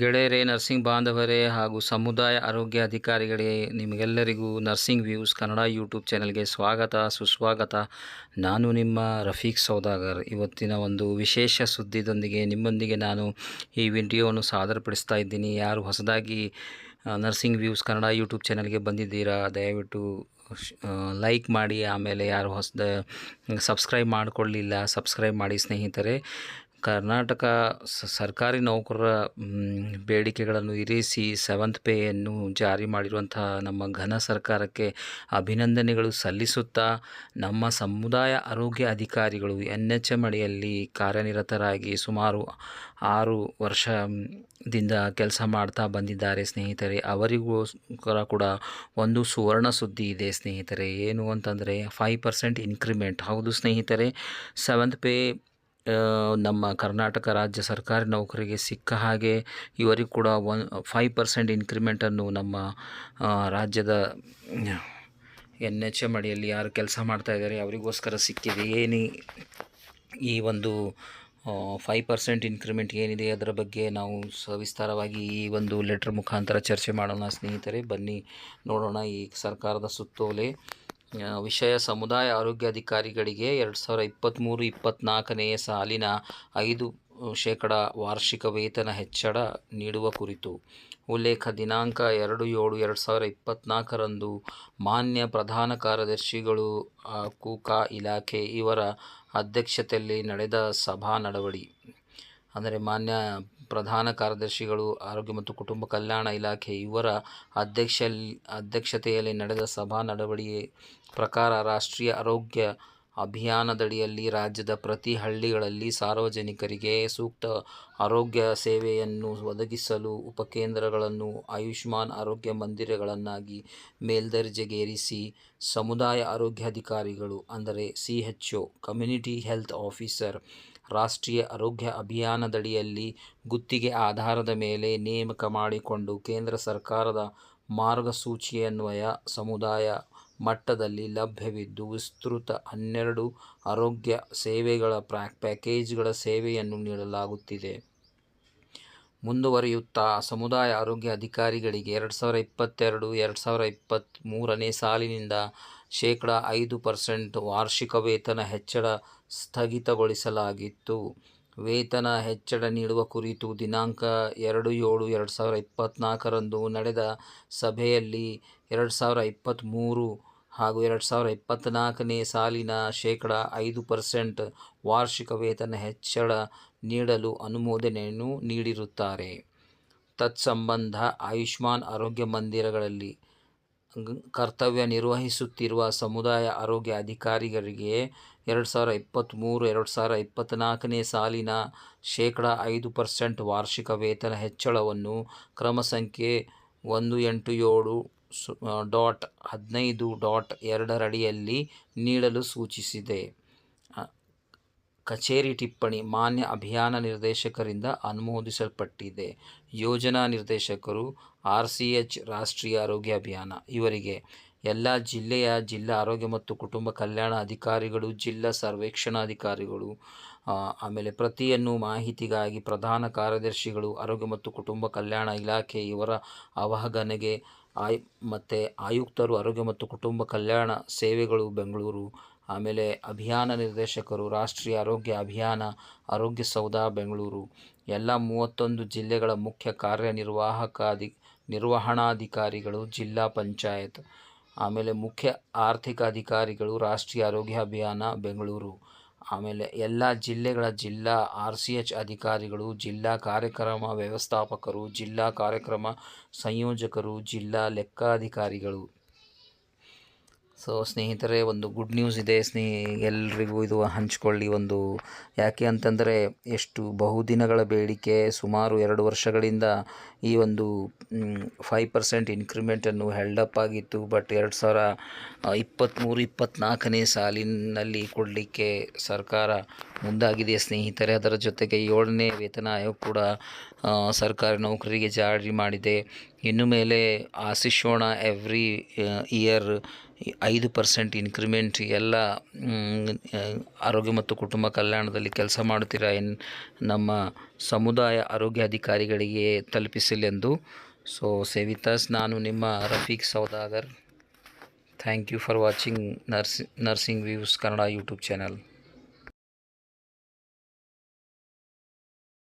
ಗೆಳೆಯರೇ, ನರ್ಸಿಂಗ್ ಬಾಂಧವರೇ ಹಾಗೂ ಸಮುದಾಯ ಆರೋಗ್ಯ ಅಧಿಕಾರಿಗಳೇ, ನಿಮಗೆಲ್ಲರಿಗೂ ನರ್ಸಿಂಗ್ ವ್ಯೂಸ್ ಕನ್ನಡ ಯೂಟ್ಯೂಬ್ ಚಾನಲ್ಗೆ ಸ್ವಾಗತ ಸುಸ್ವಾಗತ. ನಾನು ನಿಮ್ಮ ರಫೀಕ್ ಸೌದಾಗರ್. ಇವತ್ತಿನ ಒಂದು ವಿಶೇಷ ಸುದ್ದಿದೊಂದಿಗೆ ನಿಮ್ಮೊಂದಿಗೆ ನಾನು ಈ ವಿಡಿಯೋವನ್ನು ಸಾದರಪಡಿಸ್ತಾ ಇದ್ದೀನಿ. ಯಾರು ಹೊಸದಾಗಿ ನರ್ಸಿಂಗ್ ವ್ಯೂಸ್ ಕನ್ನಡ ಯೂಟ್ಯೂಬ್ ಚಾನಲ್ಗೆ ಬಂದಿದ್ದೀರಾ, ದಯವಿಟ್ಟು ಲೈಕ್ ಮಾಡಿ. ಆಮೇಲೆ ಯಾರು ಸಬ್ಸ್ಕ್ರೈಬ್ ಮಾಡಿಕೊಳ್ಳಿಲ್ಲ, ಸಬ್ಸ್ಕ್ರೈಬ್ ಮಾಡಿ ಸ್ನೇಹಿತರೆ. ಕರ್ನಾಟಕ ಸರ್ಕಾರಿ ನೌಕರರ ಬೇಡಿಕೆಗಳನ್ನು ಇರಿಸಿ 7th ಪೇಯನ್ನು ಜಾರಿ ಮಾಡಿರುವಂಥ ನಮ್ಮ ಘನ ಸರ್ಕಾರಕ್ಕೆ ಅಭಿನಂದನೆಗಳು ಸಲ್ಲಿಸುತ್ತಾ, ನಮ್ಮ ಸಮುದಾಯ ಆರೋಗ್ಯ ಅಧಿಕಾರಿಗಳು NHM ಅಡಿಯಲ್ಲಿ ಕಾರ್ಯನಿರತರಾಗಿ ಸುಮಾರು 6 ವರ್ಷದಿಂದ ಕೆಲಸ ಮಾಡ್ತಾ ಬಂದಿದ್ದಾರೆ ಸ್ನೇಹಿತರೆ. ಅವರಿಗೋಸ್ಕರ ಕೂಡ ಒಂದು ಸುವರ್ಣ ಸುದ್ದಿ ಇದೆ ಸ್ನೇಹಿತರೆ. ಏನು ಅಂತಂದರೆ 5% ಇನ್ಕ್ರಿಮೆಂಟ್. ಹೌದು ಸ್ನೇಹಿತರೆ, 7th ಪೇ ನಮ್ಮ ಕರ್ನಾಟಕ ರಾಜ್ಯ ಸರ್ಕಾರಿ ನೌಕರಿಗೆ ಸಿಕ್ಕ ಹಾಗೆ ಇವರಿಗೂ ಕೂಡ 5% ಇನ್ಕ್ರಿಮೆಂಟನ್ನು ನಮ್ಮ ರಾಜ್ಯದ NHM ಅಡಿಯಲ್ಲಿ ಯಾರು ಕೆಲಸ ಮಾಡ್ತಾ ಇದ್ದಾರೆ ಅವರಿಗೋಸ್ಕರ ಸಿಕ್ಕಿದೆ. ಈ ಒಂದು 5% ಇನ್ಕ್ರಿಮೆಂಟ್ ಏನಿದೆ ಅದರ ಬಗ್ಗೆ ನಾವು ಸವಿಸ್ತಾರವಾಗಿ ಈ ಒಂದು ಲೆಟರ್ ಮುಖಾಂತರ ಚರ್ಚೆ ಮಾಡೋಣ ಸ್ನೇಹಿತರೆ. ಬನ್ನಿ ನೋಡೋಣ ಈ ಸರ್ಕಾರದ ಸುತ್ತೋಲೆ. ವಿಷಯ: ಸಮುದಾಯ ಆರೋಗ್ಯ ಅಧಿಕಾರಿಗಳಿಗೆ 2023-24ನೇ ಸಾಲಿನ 5% ವಾರ್ಷಿಕ ವೇತನ ಹೆಚ್ಚಳ ನೀಡುವ ಕುರಿತು. ಉಲ್ಲೇಖ: ದಿನಾಂಕ 2/7/2024ರಂದು ಮಾನ್ಯ ಪ್ರಧಾನ ಕಾರ್ಯದರ್ಶಿಗಳು ಕುಕ ಇಲಾಖೆ ಇವರ ಅಧ್ಯಕ್ಷತೆಯಲ್ಲಿ ನಡೆದ ಸಭಾ ನಡವಳಿ. ಅಂದರೆ ಮಾನ್ಯ ಪ್ರಧಾನ ಕಾರ್ಯದರ್ಶಿಗಳು ಆರೋಗ್ಯ ಮತ್ತು ಕುಟುಂಬ ಕಲ್ಯಾಣ ಇಲಾಖೆ ಇವರ ಅಧ್ಯಕ್ಷತೆಯಲ್ಲಿ ನಡೆದ ಸಭಾ ನಡವಳಿ ಪ್ರಕಾರ ರಾಷ್ಟ್ರೀಯ ಆರೋಗ್ಯ ಅಭಿಯಾನದಡಿಯಲ್ಲಿ ರಾಜ್ಯದ ಪ್ರತಿ ಹಳ್ಳಿಗಳಲ್ಲಿ ಸಾರ್ವಜನಿಕರಿಗೆ ಸೂಕ್ತ ಆರೋಗ್ಯ ಸೇವೆಯನ್ನು ಒದಗಿಸಲು ಉಪಕೇಂದ್ರಗಳನ್ನು ಆಯುಷ್ಮಾನ್ ಆರೋಗ್ಯ ಮಂದಿರಗಳನ್ನಾಗಿ ಮೇಲ್ದರ್ಜೆಗೇರಿಸಿ ಸಮುದಾಯ ಆರೋಗ್ಯಾಧಿಕಾರಿಗಳು ಅಂದರೆ CHO ಕಮ್ಯುನಿಟಿ ಹೆಲ್ತ್ ಆಫೀಸರ್ ರಾಷ್ಟ್ರೀಯ ಆರೋಗ್ಯ ಅಭಿಯಾನದಡಿಯಲ್ಲಿ ಗುತ್ತಿಗೆ ಆಧಾರದ ಮೇಲೆ ನೇಮಕ ಮಾಡಿಕೊಂಡು ಕೇಂದ್ರ ಸರ್ಕಾರದ ಮಾರ್ಗಸೂಚಿಯನ್ವಯ ಸಮುದಾಯ ಮಟ್ಟದಲ್ಲಿ ಲಭ್ಯವಿದ್ದು ವಿಸ್ತೃತ 12 ಆರೋಗ್ಯ ಸೇವೆಗಳ ಪ್ಯಾಕೇಜ್ಗಳ ಸೇವೆಯನ್ನು ನೀಡಲಾಗುತ್ತಿದೆ. ಮುಂದುವರಿಯುತ್ತಾ, ಸಮುದಾಯ ಆರೋಗ್ಯ ಅಧಿಕಾರಿಗಳಿಗೆ 2022-2023ನೇ ಸಾಲಿನಿಂದ 5% ವಾರ್ಷಿಕ ವೇತನ ಹೆಚ್ಚಳ ಸ್ಥಗಿತಗೊಳಿಸಲಾಗಿತ್ತು. ವೇತನ ಹೆಚ್ಚಳ ನೀಡುವ ಕುರಿತು ದಿನಾಂಕ 2/7/2024ರಂದು ನಡೆದ ಸಭೆಯಲ್ಲಿ 2023 ಹಾಗೂ 2024ನೇ ಸಾಲಿನ 5% ವಾರ್ಷಿಕ ವೇತನ ಹೆಚ್ಚಳ ನೀಡಲು ಅನುಮೋದನೆಯನ್ನು ನೀಡಿರುತ್ತಾರೆ. ತತ್ಸಂಬಂಧ ಆಯುಷ್ಮಾನ್ ಆರೋಗ್ಯ ಮಂದಿರಗಳಲ್ಲಿ ಕರ್ತವ್ಯ ನಿರ್ವಹಿಸುತ್ತಿರುವ ಸಮುದಾಯ ಆರೋಗ್ಯ ಅಧಿಕಾರಿಗಳಿಗೆ 2023-2024ನೇ ಸಾಲಿನ 5% ವಾರ್ಷಿಕ ವೇತನ ಹೆಚ್ಚಳವನ್ನು ಕ್ರಮ ಸಂಖ್ಯೆ 187.15.2 ರಡಿಯಲ್ಲಿ ನೀಡಲು ಸೂಚಿಸಿದೆ. ಕಚೇರಿ ಟಿಪ್ಪಣಿ: ಮಾನ್ಯ ಅಭಿಯಾನ ನಿರ್ದೇಶಕರಿಂದ ಅನುಮೋದಿಸಲ್ಪಟ್ಟಿದೆ. ಯೋಜನಾ ನಿರ್ದೇಶಕರು RCH ರಾಷ್ಟ್ರೀಯ ಆರೋಗ್ಯ ಅಭಿಯಾನ ಇವರಿಗೆ ಎಲ್ಲ ಜಿಲ್ಲೆಯ ಜಿಲ್ಲಾ ಆರೋಗ್ಯ ಮತ್ತು ಕುಟುಂಬ ಕಲ್ಯಾಣ ಅಧಿಕಾರಿಗಳು, ಜಿಲ್ಲಾ ಸರ್ವೇಕ್ಷಣಾಧಿಕಾರಿಗಳು, ಆಮೇಲೆ ಪ್ರತಿಯನ್ನು ಮಾಹಿತಿಗಾಗಿ ಪ್ರಧಾನ ಕಾರ್ಯದರ್ಶಿಗಳು ಆರೋಗ್ಯ ಮತ್ತು ಕುಟುಂಬ ಕಲ್ಯಾಣ ಇಲಾಖೆ ಇವರ ಅವಗಣನೆಗೆ ಮತ್ತು ಆಯುಕ್ತರು ಆರೋಗ್ಯ ಮತ್ತು ಕುಟುಂಬ ಕಲ್ಯಾಣ ಸೇವೆಗಳು ಬೆಂಗಳೂರು, ಆಮೇಲೆ ಅಭಿಯಾನ ನಿರ್ದೇಶಕರು ರಾಷ್ಟ್ರೀಯ ಆರೋಗ್ಯ ಅಭಿಯಾನ ಆರೋಗ್ಯ ಸೌಧ ಬೆಂಗಳೂರು, ಎಲ್ಲ 31 ಜಿಲ್ಲೆಗಳ ಮುಖ್ಯ ನಿರ್ವಹಣಾಧಿಕಾರಿಗಳು ಜಿಲ್ಲಾ ಪಂಚಾಯತ್, ಆಮೇಲೆ ಮುಖ್ಯ ಆರ್ಥಿಕ ಅಧಿಕಾರಿಗಳು ರಾಷ್ಟ್ರೀಯ ಆರೋಗ್ಯ ಅಭಿಯಾನ ಬೆಂಗಳೂರು, ಆಮೇಲೆ ಎಲ್ಲ ಜಿಲ್ಲೆಗಳ ಜಿಲ್ಲಾ RCH ಅಧಿಕಾರಿಗಳು, ಜಿಲ್ಲಾ ಕಾರ್ಯಕ್ರಮ ವ್ಯವಸ್ಥಾಪಕರು, ಜಿಲ್ಲಾ ಕಾರ್ಯಕ್ರಮ ಸಂಯೋಜಕರು, ಜಿಲ್ಲಾ ಲೆಕ್ಕಾಧಿಕಾರಿಗಳು. ಸೊ ಸ್ನೇಹಿತರೆ, ಒಂದು ಗುಡ್ ನ್ಯೂಸ್ ಇದೆ ಎಲ್ರಿಗೂ ಇದು ಹಂಚ್ಕೊಳ್ಳಿ. ಯಾಕೆ ಅಂತಂದರೆ ಎಷ್ಟು ಬಹುದಿನಗಳ ಬೇಡಿಕೆ, ಸುಮಾರು 2 ವರ್ಷಗಳಿಂದ ಈ ಒಂದು 5% ಇನ್ಕ್ರಿಮೆಂಟನ್ನು ಹೆಲ್ಡಪ್ ಆಗಿತ್ತು. ಬಟ್ 2023-24ನೇ ಸಾಲಿನಲ್ಲಿ ಕೊಡಲಿಕ್ಕೆ ಸರ್ಕಾರ ಮುಂದಾಗಿದೆ ಸ್ನೇಹಿತರೆ. ಅದರ ಜೊತೆಗೆ 7ನೇ ವೇತನ ಆಯೋಗ ಕೂಡ ಸರ್ಕಾರಿ ನೌಕರರಿಗೆ ಜಾರಿ ಮಾಡಿದೆ. ಇನ್ನು ಮೇಲೆ ಆಶಿಸೋಣ ಎವ್ರಿ ಇಯರ್ 5% ಇನ್ಕ್ರಿಮೆಂಟ್ ಎಲ್ಲ ಆರೋಗ್ಯ ಮತ್ತು ಕುಟುಂಬ ಕಲ್ಯಾಣದಲ್ಲಿ ಕೆಲಸ ಮಾಡುತ್ತಿರೋ ನಮ್ಮ ಸಮುದಾಯ ಆರೋಗ್ಯ ಅಧಿಕಾರಿಗಳಿಗೆ ತಲುಪಿಸಲೆಂದು. ಸೊ ಸೇವಿತಾಸ್, ನಾನು ನಿಮ್ಮ Rafiq Saudagar. Thank you for watching nursing views Kannada YouTube channel.